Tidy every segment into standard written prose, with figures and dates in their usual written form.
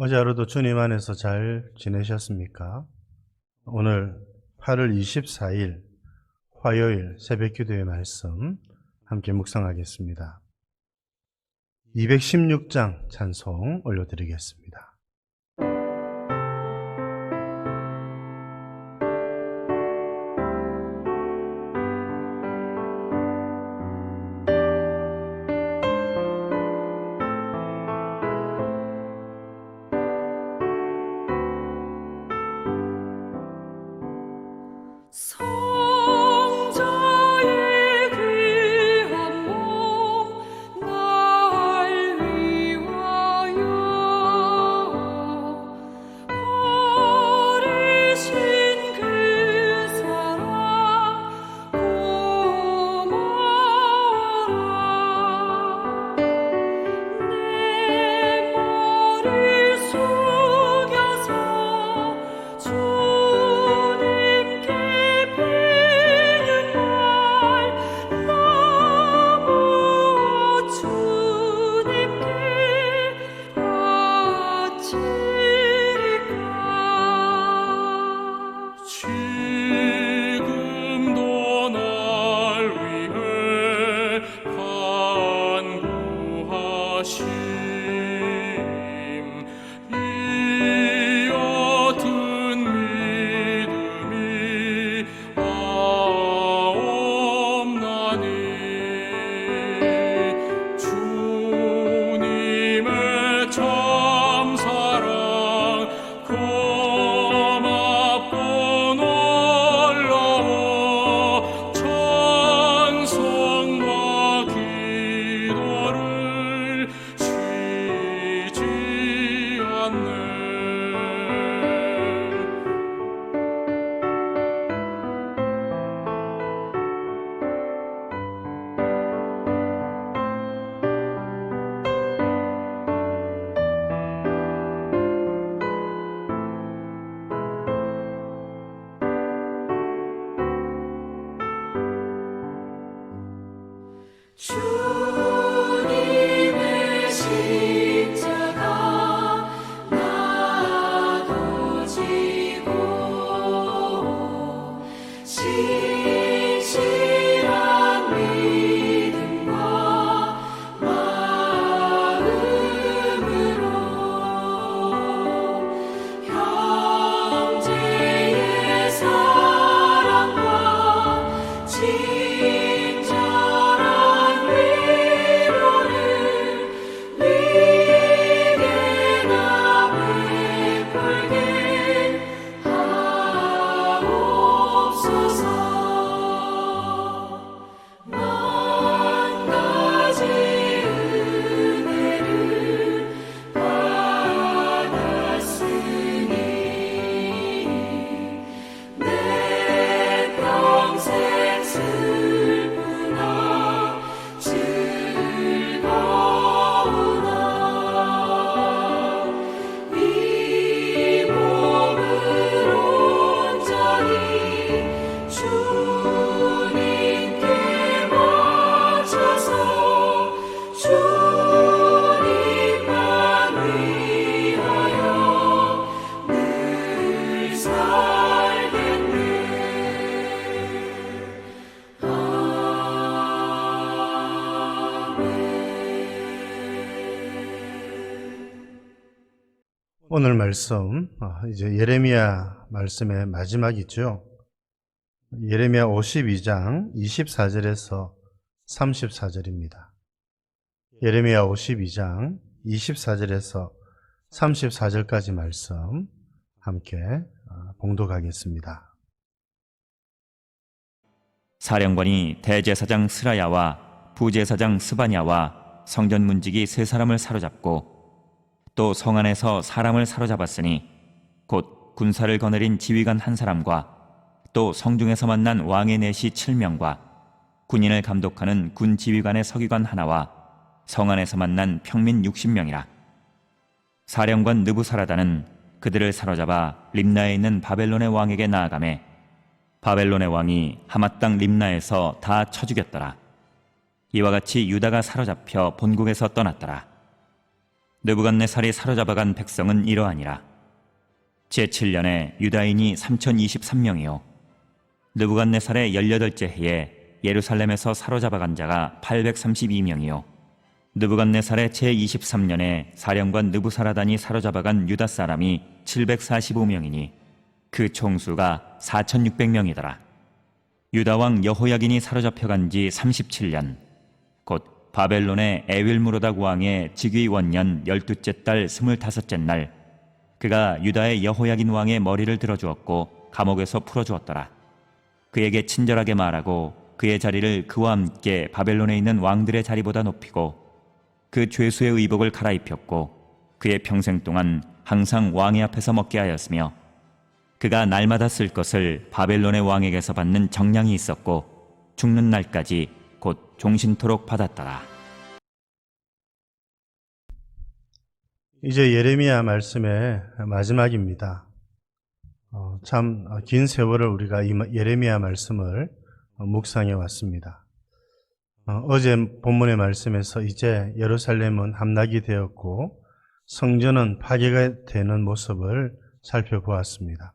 어제 하루도 주님 안에서 잘 지내셨습니까? 오늘 8월 24일 화요일 새벽 기도의 말씀 함께 묵상하겠습니다. 216장 찬송 올려드리겠습니다. 성자의 귀한 몸 날 위하여 버리신 그 사랑 고마워라. 내 머리 숙여서 주님께 비는 말 너무 주님께 바치리까. 지금도 날 위해 간구하심 이 어떤 믿음이 없나니 주님의 참사랑 고맙고 놀라워 찬송과 기도를 쉬지 않네. 주님의 십자가 나도 지고 신실한 믿음과 마음으로 형제의 사랑과 친절한 위로를 위게나 베풀게 하옵소서. 만 가지 은혜를 받았으니 내 평생 슬프나 즐거우나 이 몸을 온전히 주님께 바쳐서 주님만 위하여 늘 살겠네. 오늘 말씀 이제 예레미야 말씀의 마지막이죠. 예레미야 52장 24절에서 34절입니다. 예레미야 52장 24절에서 34절까지 말씀 함께 봉독하겠습니다. 사령관이 대제사장 스라야와 부제사장 스바냐와 성전 문지기 세 사람을 사로잡고 또 성 안에서 사람을 사로잡았으니 곧 군사를 거느린 지휘관 한 사람과 또 성중에서 만난 왕의 내시 7명과 군인을 감독하는 군 지휘관의 서기관 하나와 성 안에서 만난 평민 60명이라. 사령관 느부사라다는 그들을 사로잡아 림나에 있는 바벨론의 왕에게 나아가매 바벨론의 왕이 하맛 땅 림나에서 다 쳐 죽였더라. 이와 같이 유다가 사로잡혀 본국에서 떠났더라. 느부갓네살이 사로잡아간 백성은 이러하니라. 제7년에 유다인이 3023명이요 느부갓네살의 18째 해에 예루살렘에서 사로잡아간 자가 832명이요 느부갓네살의 제23년에 사령관 느부사라단이 사로잡아간 유다 사람이 745명이니 그 총수가 4600명이더라. 유다 왕 여호야긴이 사로잡혀간 지 37년 곧 바벨론의 에윌무로닥 왕의 즉위 원년 12째 달 25째 날 그가 유다의 여호야긴 왕의 머리를 들어주었고 감옥에서 풀어주었더라. 그에게 친절하게 말하고 그의 자리를 그와 함께 바벨론에 있는 왕들의 자리보다 높이고 그 죄수의 의복을 갈아입혔고 그의 평생 동안 항상 왕의 앞에서 먹게 하였으며 그가 날마다 쓸 것을 바벨론의 왕에게서 받는 정량이 있었고 죽는 날까지 곧 종신토록 받았더라. 이제 예레미야 말씀의 마지막입니다. 참 긴 세월을 우리가 이 예레미야 말씀을 묵상해 왔습니다. 어제 본문의 말씀에서 이제 예루살렘은 함락이 되었고 성전은 파괴가 되는 모습을 살펴보았습니다.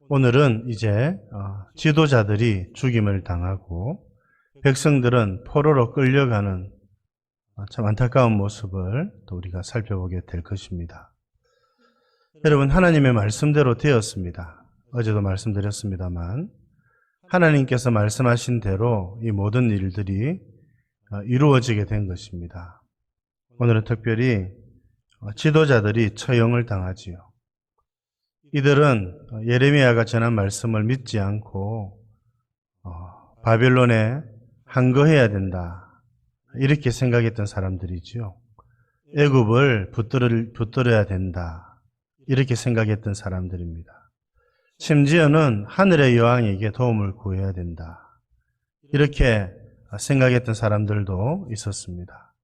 오늘은 이제 지도자들이 죽임을 당하고 백성들은 포로로 끌려가는 참 안타까운 모습을 또 우리가 살펴보게 될 것입니다. 여러분, 하나님의 말씀대로 되었습니다. 어제도 말씀드렸습니다만 하나님께서 말씀하신 대로 이 모든 일들이 이루어지게 된 것입니다. 오늘은 특별히 지도자들이 처형을 당하지요. 이들은 예레미야가 전한 말씀을 믿지 않고 바벨론에 항거해야 된다 이렇게 생각했던 사람들이지요. 애굽을 붙들어야 된다 이렇게 생각했던 사람들입니다. 심지어는 하늘의 여왕에게 도움을 구해야 된다 이렇게 생각했던 사람들도 있었습니다.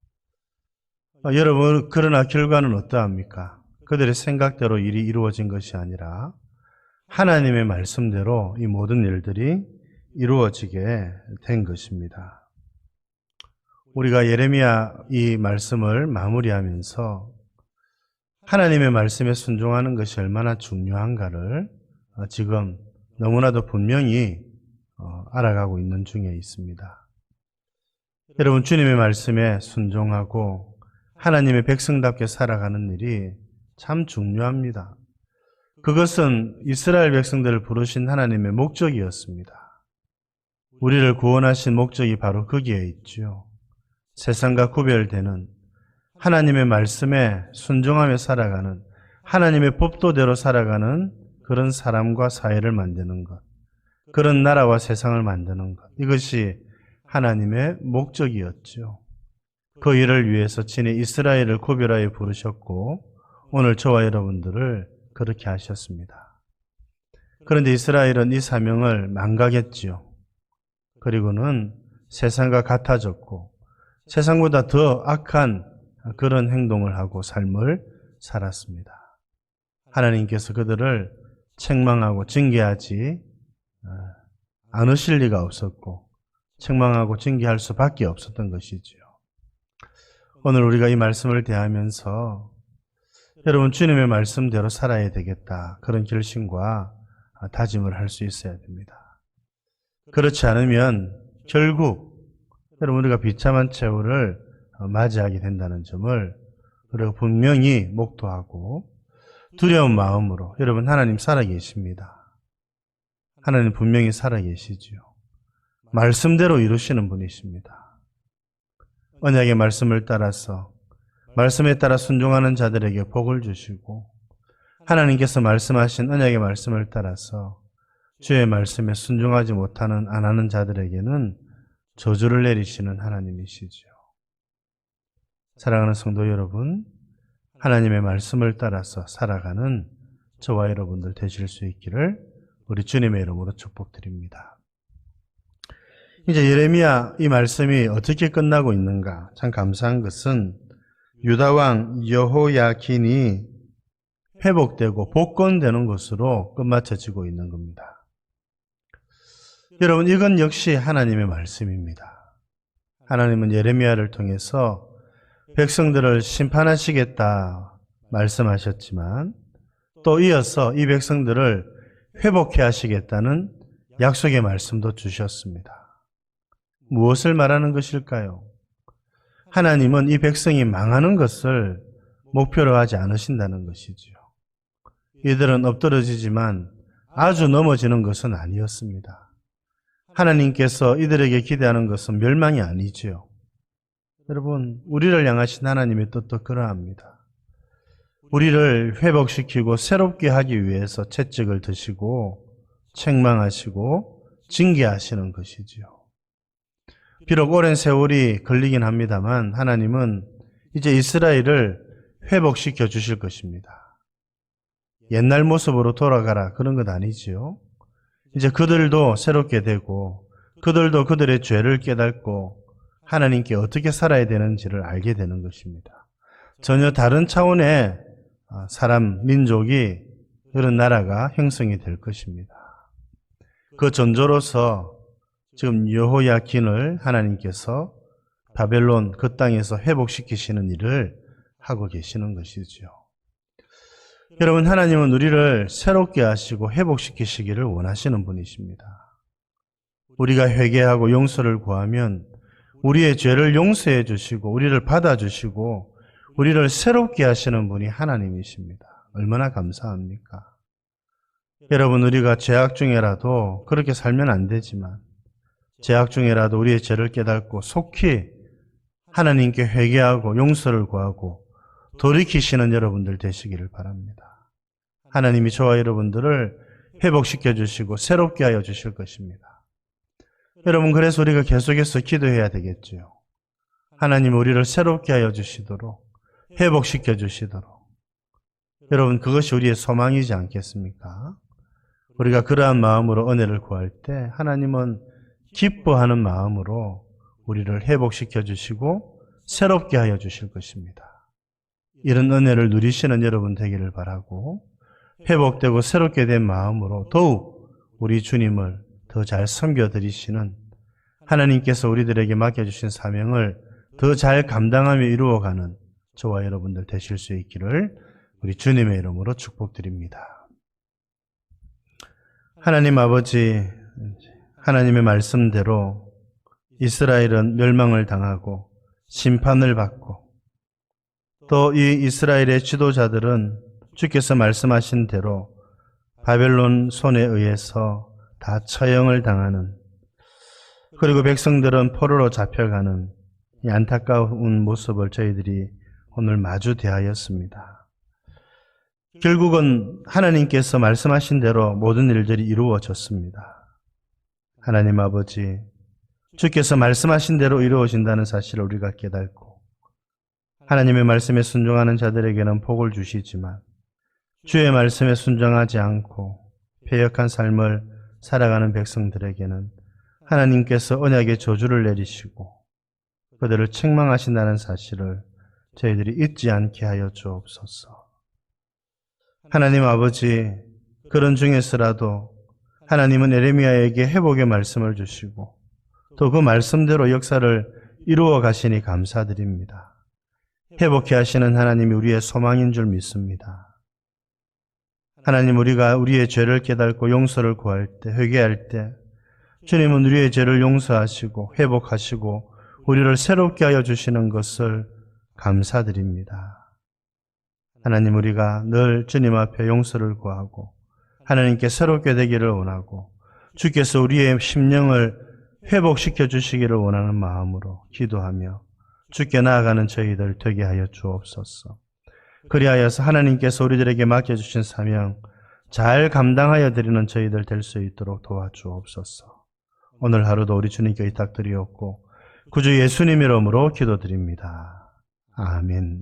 여러분, 그러나 결과는 어떠합니까? 그들의 생각대로 일이 이루어진 것이 아니라 하나님의 말씀대로 이 모든 일들이 이루어지게 된 것입니다. 우리가 예레미야 이 말씀을 마무리하면서 하나님의 말씀에 순종하는 것이 얼마나 중요한가를 지금 너무나도 분명히 알아가고 있는 중에 있습니다. 여러분, 주님의 말씀에 순종하고 하나님의 백성답게 살아가는 일이 참 중요합니다. 그것은 이스라엘 백성들을 부르신 하나님의 목적이었습니다. 우리를 구원하신 목적이 바로 거기에 있죠. 세상과 구별되는 하나님의 말씀에 순종하며 살아가는 하나님의 법도대로 살아가는 그런 사람과 사회를 만드는 것, 그런 나라와 세상을 만드는 것, 이것이 하나님의 목적이었죠. 그 일을 위해서 친히 이스라엘을 구별하여 부르셨고 오늘 저와 여러분들을 그렇게 하셨습니다. 그런데 이스라엘은 이 사명을 망각했지요. 그리고는 세상과 같아졌고 세상보다 더 악한 그런 행동을 하고 삶을 살았습니다. 하나님께서 그들을 책망하고 징계하지 않으실 리가 없었고 책망하고 징계할 수밖에 없었던 것이지요. 오늘 우리가 이 말씀을 대하면서 여러분, 주님의 말씀대로 살아야 되겠다 그런 결심과 다짐을 할 수 있어야 됩니다. 그렇지 않으면 결국 여러분, 우리가 비참한 최후를 맞이하게 된다는 점을 우리가 분명히 목도하고 두려운 마음으로, 여러분, 하나님 살아계십니다. 하나님 분명히 살아계시지요. 말씀대로 이루시는 분이십니다. 언약의 말씀을 따라서 말씀에 따라 순종하는 자들에게 복을 주시고 하나님께서 말씀하신 언약의 말씀을 따라서 주의 말씀에 순종하지 못하는 안 하는 자들에게는 저주를 내리시는 하나님이시죠. 사랑하는 성도 여러분, 하나님의 말씀을 따라서 살아가는 저와 여러분들 되실 수 있기를 우리 주님의 이름으로 축복드립니다. 이제 예레미야 이 말씀이 어떻게 끝나고 있는가? 참 감사한 것은 유다 왕 여호야긴이 회복되고 복권되는 것으로 끝마쳐지고 있는 겁니다. 여러분, 이건 역시 하나님의 말씀입니다. 하나님은 예레미야를 통해서 백성들을 심판하시겠다 말씀하셨지만 또 이어서 이 백성들을 회복해 하시겠다는 약속의 말씀도 주셨습니다. 무엇을 말하는 것일까요? 하나님은 이 백성이 망하는 것을 목표로 하지 않으신다는 것이지요. 이들은 엎드러지지만 아주 넘어지는 것은 아니었습니다. 하나님께서 이들에게 기대하는 것은 멸망이 아니지요. 여러분, 우리를 향하신 하나님의 뜻도 그러합니다. 우리를 회복시키고 새롭게 하기 위해서 채찍을 드시고 책망하시고 징계하시는 것이지요. 비록 오랜 세월이 걸리긴 합니다만 하나님은 이제 이스라엘을 회복시켜 주실 것입니다. 옛날 모습으로 돌아가라 그런 것 아니지요. 이제 그들도 새롭게 되고 그들도 그들의 죄를 깨닫고 하나님께 어떻게 살아야 되는지를 알게 되는 것입니다. 전혀 다른 차원의 사람, 민족이 그런 나라가 형성이 될 것입니다. 그 전조로서 지금 여호야킨을 하나님께서 바벨론 그 땅에서 회복시키시는 일을 하고 계시는 것이지요. 여러분, 하나님은 우리를 새롭게 하시고 회복시키시기를 원하시는 분이십니다. 우리가 회개하고 용서를 구하면 우리의 죄를 용서해 주시고 우리를 받아주시고 우리를 새롭게 하시는 분이 하나님이십니다. 얼마나 감사합니까? 여러분, 우리가 죄악 중에라도 그렇게 살면 안 되지만 죄악 중에라도 우리의 죄를 깨닫고 속히 하나님께 회개하고 용서를 구하고 돌이키시는 여러분들 되시기를 바랍니다. 하나님이 저와 여러분들을 회복시켜 주시고 새롭게 하여 주실 것입니다. 여러분, 그래서 우리가 계속해서 기도해야 되겠지요. 하나님 우리를 새롭게 하여 주시도록 회복시켜 주시도록. 여러분, 그것이 우리의 소망이지 않겠습니까? 우리가 그러한 마음으로 은혜를 구할 때 하나님은 기뻐하는 마음으로 우리를 회복시켜 주시고 새롭게 하여 주실 것입니다. 이런 은혜를 누리시는 여러분 되기를 바라고 회복되고 새롭게 된 마음으로 더욱 우리 주님을 더 잘 섬겨드리시는 하나님께서 우리들에게 맡겨주신 사명을 더 잘 감당하며 이루어가는 저와 여러분들 되실 수 있기를 우리 주님의 이름으로 축복드립니다. 하나님 아버지, 하나님의 말씀대로 이스라엘은 멸망을 당하고 심판을 받고 또 이 이스라엘의 지도자들은 주께서 말씀하신 대로 바벨론 손에 의해서 다 처형을 당하는, 그리고 백성들은 포로로 잡혀가는 이 안타까운 모습을 저희들이 오늘 마주 대하였습니다. 결국은 하나님께서 말씀하신 대로 모든 일들이 이루어졌습니다. 하나님 아버지, 주께서 말씀하신 대로 이루어진다는 사실을 우리가 깨닫고 하나님의 말씀에 순종하는 자들에게는 복을 주시지만 주의 말씀에 순종하지 않고 패역한 삶을 살아가는 백성들에게는 하나님께서 언약의 저주를 내리시고 그들을 책망하신다는 사실을 저희들이 잊지 않게 하여 주옵소서. 하나님 아버지, 그런 중에서라도 하나님은 에레미야에게 회복의 말씀을 주시고 또 그 말씀대로 역사를 이루어 가시니 감사드립니다. 회복해 하시는 하나님이 우리의 소망인 줄 믿습니다. 하나님, 우리가 우리의 죄를 깨닫고 용서를 구할 때, 회개할 때 주님은 우리의 죄를 용서하시고 회복하시고 우리를 새롭게 하여 주시는 것을 감사드립니다. 하나님, 우리가 늘 주님 앞에 용서를 구하고 하나님께 새롭게 되기를 원하고 주께서 우리의 심령을 회복시켜 주시기를 원하는 마음으로 기도하며 주께 나아가는 저희들 되게 하여 주옵소서. 그리하여서 하나님께서 우리들에게 맡겨주신 사명 잘 감당하여 드리는 저희들 될 수 있도록 도와주옵소서. 오늘 하루도 우리 주님께 의탁드리옵고 구주 예수님 이름으로 기도드립니다. 아멘.